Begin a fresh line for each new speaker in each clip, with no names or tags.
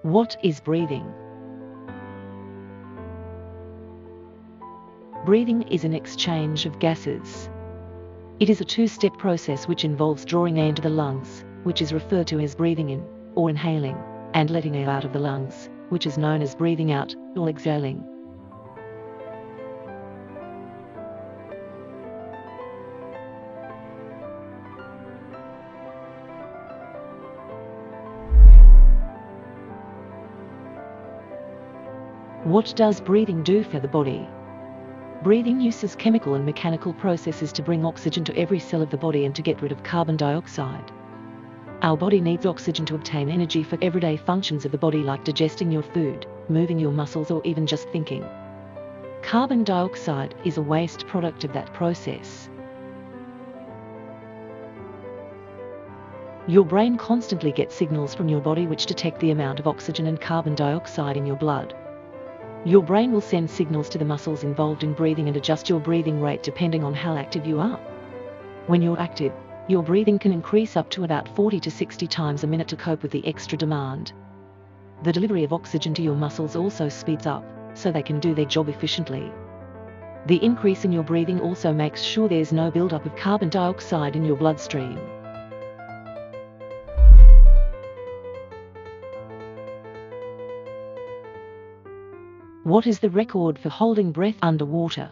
What is breathing? Breathing is an exchange of gases. It is a two-step process which involves drawing air into the lungs, which is referred to as breathing in, or inhaling, and letting air out of the lungs, which is known as breathing out, or exhaling. What does breathing do for the body? Breathing uses chemical and mechanical processes to bring oxygen to every cell of the body and to get rid of carbon dioxide. Our body needs oxygen to obtain energy for everyday functions of the body like digesting your food, moving your muscles, or even just thinking. Carbon dioxide is a waste product of that process. Your brain constantly gets signals from your body which detect the amount of oxygen and carbon dioxide in your blood. Your brain will send signals to the muscles involved in breathing and adjust your breathing rate depending on how active you are. When you're active, your breathing can increase up to about 40 to 60 times a minute to cope with the extra demand. The delivery of oxygen to your muscles also speeds up, so they can do their job efficiently. The increase in your breathing also makes sure there's no buildup of carbon dioxide in your bloodstream. What is the record for holding breath underwater?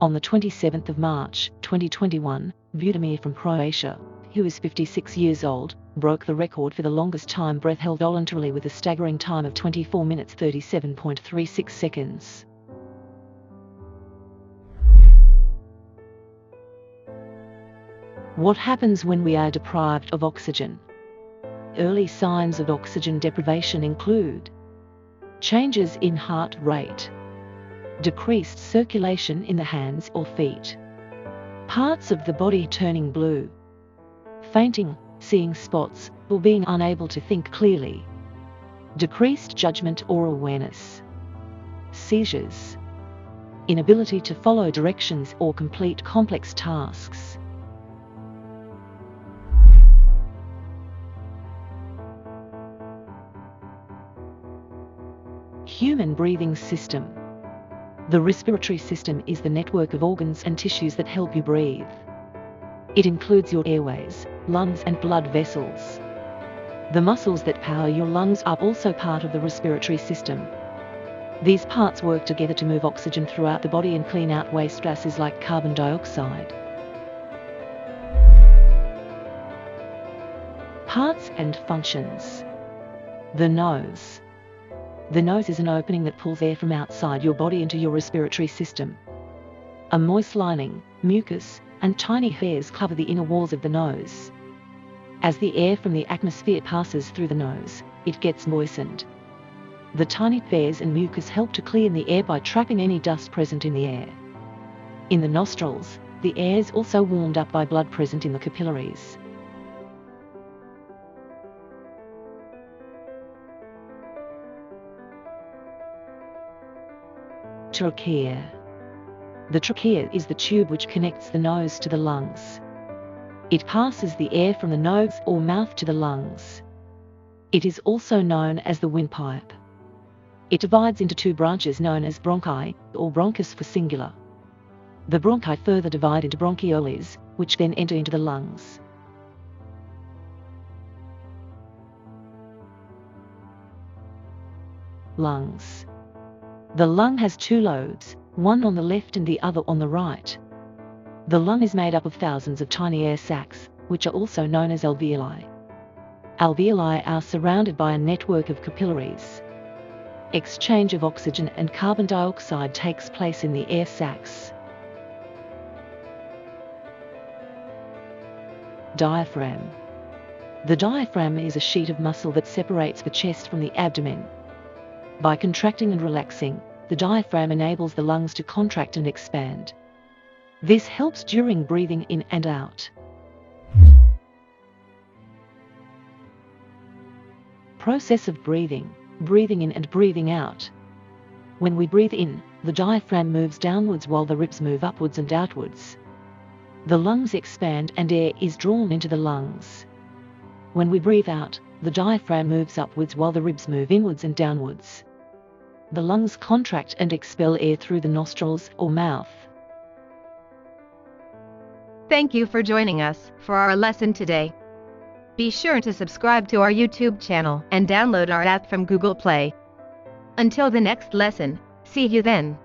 On the 27th of March, 2021, Vladimir from Croatia, who is 56 years old, broke the record for the longest time breath held voluntarily with a staggering time of 24 minutes 37.36 seconds. What happens when we are deprived of oxygen? Early signs of oxygen deprivation include changes in heart rate, decreased circulation in the hands or feet, parts of the body turning blue, fainting, seeing spots, or being unable to think clearly, decreased judgment or awareness, seizures, inability to follow directions or complete complex tasks. Human breathing system. The respiratory system is the network of organs and tissues that help you breathe. It includes your airways, lungs, and blood vessels. The muscles that power your lungs are also part of the respiratory system. These parts work together to move oxygen throughout the body and clean out waste gases like carbon dioxide. Parts and functions. The nose. The nose is an opening that pulls air from outside your body into your respiratory system. A moist lining, mucus, and tiny hairs cover the inner walls of the nose. As the air from the atmosphere passes through the nose, it gets moistened. The tiny hairs and mucus help to clean the air by trapping any dust present in the air. In the nostrils, the air is also warmed up by blood present in the capillaries. Trachea. The trachea is the tube which connects the nose to the lungs. It passes the air from the nose or mouth to the lungs. It is also known as the windpipe. It divides into two branches known as bronchi, or bronchus for singular. The bronchi further divide into bronchioles, which then enter into the lungs. Lungs. The lung has two lobes, one on the left and the other on the right. The lung is made up of thousands of tiny air sacs, which are also known as alveoli. Alveoli are surrounded by a network of capillaries. Exchange of oxygen and carbon dioxide takes place in the air sacs. Diaphragm. The diaphragm is a sheet of muscle that separates the chest from the abdomen. By contracting and relaxing, the diaphragm enables the lungs to contract and expand. This helps during breathing in and out. Process of breathing, breathing in and breathing out. When we breathe in, the diaphragm moves downwards while the ribs move upwards and outwards. The lungs expand and air is drawn into the lungs. When we breathe out, The diaphragm moves upwards while the ribs move inwards and downwards. The lungs contract and expel air through the nostrils or mouth.
Thank you for joining us for our lesson today. Be sure to subscribe to our YouTube channel and download our app from Google Play. Until the next lesson, see you then.